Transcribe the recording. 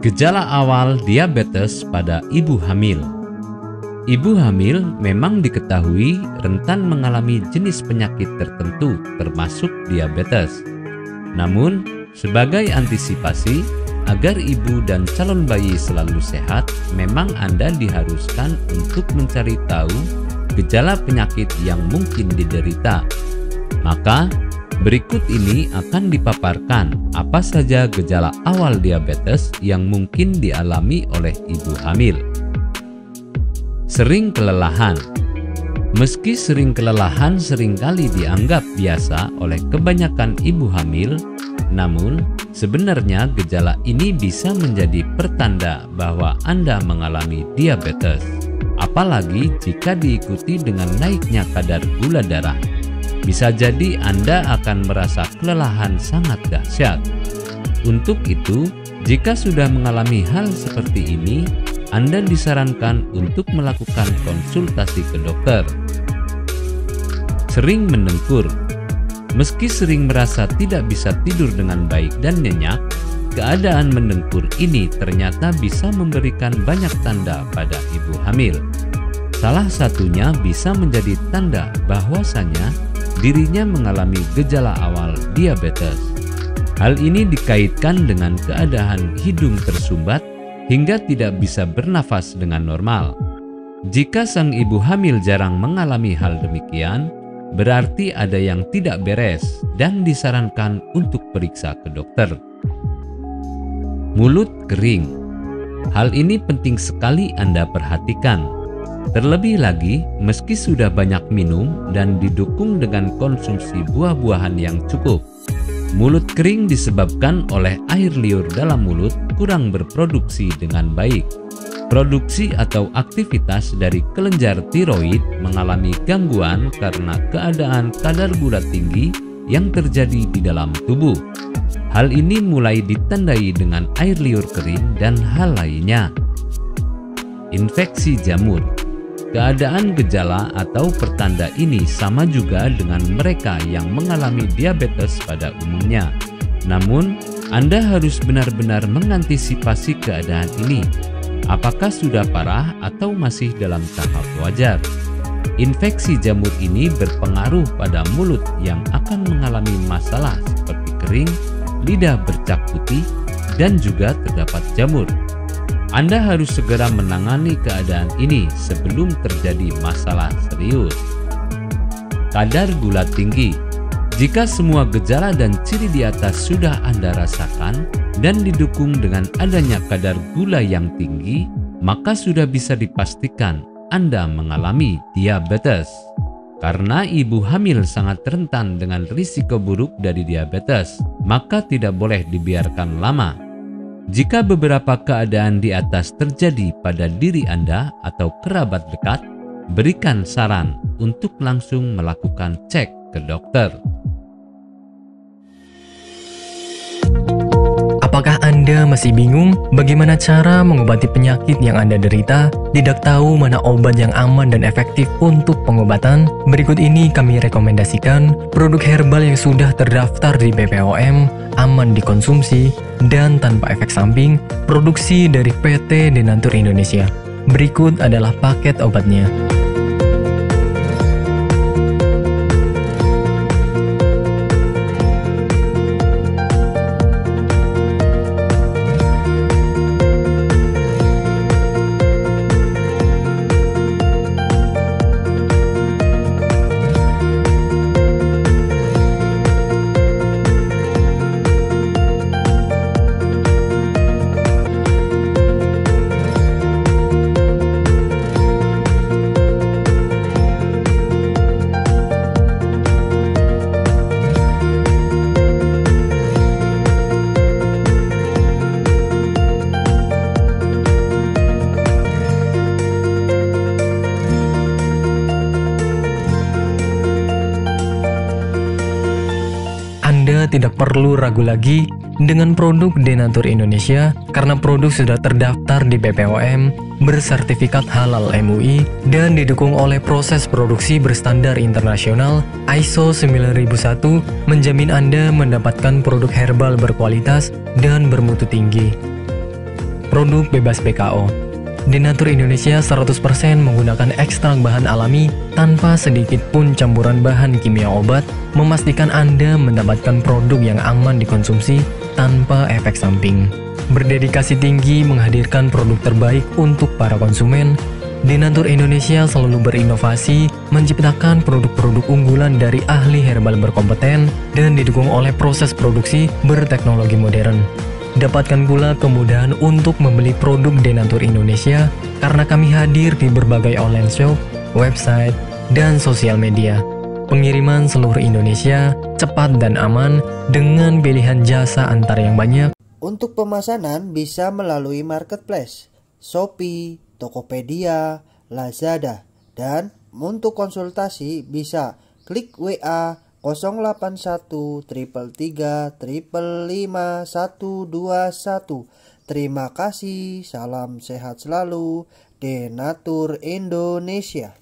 Gejala awal diabetes pada ibu hamil. Ibu hamil memang diketahui rentan mengalami jenis penyakit tertentu termasuk diabetes. Namun, sebagai antisipasi agar ibu dan calon bayi selalu sehat, memang Anda diharuskan untuk mencari tahu gejala penyakit yang mungkin diderita. Maka, berikut ini akan dipaparkan apa saja gejala awal diabetes yang mungkin dialami oleh ibu hamil. Sering kelelahan. Meski sering kelelahan seringkali dianggap biasa oleh kebanyakan ibu hamil, namun sebenarnya gejala ini bisa menjadi pertanda bahwa Anda mengalami diabetes, apalagi jika diikuti dengan naiknya kadar gula darah. Bisa jadi Anda akan merasa kelelahan sangat dahsyat. Untuk itu, jika sudah mengalami hal seperti ini, Anda disarankan untuk melakukan konsultasi ke dokter. Sering mendengkur. Meski sering merasa tidak bisa tidur dengan baik dan nyenyak, keadaan mendengkur ini ternyata bisa memberikan banyak tanda pada ibu hamil. Salah satunya bisa menjadi tanda bahwasanya dirinya mengalami gejala awal diabetes. Hal ini dikaitkan dengan keadaan hidung tersumbat hingga tidak bisa bernafas dengan normal. Jika sang ibu hamil jarang mengalami hal demikian, berarti ada yang tidak beres dan disarankan untuk periksa ke dokter. Mulut kering. Hal ini penting sekali Anda perhatikan. Terlebih lagi, meski sudah banyak minum dan didukung dengan konsumsi buah-buahan yang cukup, mulut kering disebabkan oleh air liur dalam mulut kurang berproduksi dengan baik. Produksi atau aktivitas dari kelenjar tiroid mengalami gangguan karena keadaan kadar gula tinggi yang terjadi di dalam tubuh. Hal ini mulai ditandai dengan air liur kering dan hal lainnya. Infeksi jamur. Keadaan gejala atau pertanda ini sama juga dengan mereka yang mengalami diabetes pada umumnya. Namun, Anda harus benar-benar mengantisipasi keadaan ini. Apakah sudah parah atau masih dalam tahap wajar? Infeksi jamur ini berpengaruh pada mulut yang akan mengalami masalah seperti kering, lidah bercak putih, dan juga terdapat jamur. Anda harus segera menangani keadaan ini sebelum terjadi masalah serius. Kadar gula tinggi. Jika semua gejala dan ciri di atas sudah Anda rasakan dan didukung dengan adanya kadar gula yang tinggi, maka sudah bisa dipastikan Anda mengalami diabetes. Karena ibu hamil sangat rentan dengan risiko buruk dari diabetes, maka tidak boleh dibiarkan lama. Jika beberapa keadaan di atas terjadi pada diri Anda atau kerabat dekat, berikan saran untuk langsung melakukan cek ke dokter. Apakah Anda masih bingung bagaimana cara mengobati penyakit yang Anda derita? Tidak tahu mana obat yang aman dan efektif untuk pengobatan? Berikut ini kami rekomendasikan produk herbal yang sudah terdaftar di BPOM, aman dikonsumsi, dan tanpa efek samping, produksi dari PT Denatur Indonesia. Berikut adalah paket obatnya. Anda tidak perlu ragu lagi dengan produk Denatur Indonesia karena produk sudah terdaftar di BPOM, bersertifikat halal MUI, dan didukung oleh proses produksi berstandar internasional ISO 9001, menjamin Anda mendapatkan produk herbal berkualitas dan bermutu tinggi. produk bebas BKO. Denatur Indonesia 100% menggunakan ekstrak bahan alami tanpa sedikit pun campuran bahan kimia obat, memastikan Anda mendapatkan produk yang aman dikonsumsi tanpa efek samping. Berdedikasi tinggi menghadirkan produk terbaik untuk para konsumen, Denatur Indonesia selalu berinovasi, menciptakan produk-produk unggulan dari ahli herbal berkompeten dan didukung oleh proses produksi berteknologi modern. Dapatkan pula kemudahan untuk membeli produk Denatur Indonesia karena kami hadir di berbagai online shop, website, dan sosial media. Pengiriman seluruh Indonesia cepat dan aman dengan pilihan jasa antar yang banyak. Untuk pemesanan bisa melalui marketplace, Shopee, Tokopedia, Lazada, dan untuk konsultasi bisa klik WA 081 333 555 121. Terima kasih, salam sehat selalu, Denatur Indonesia.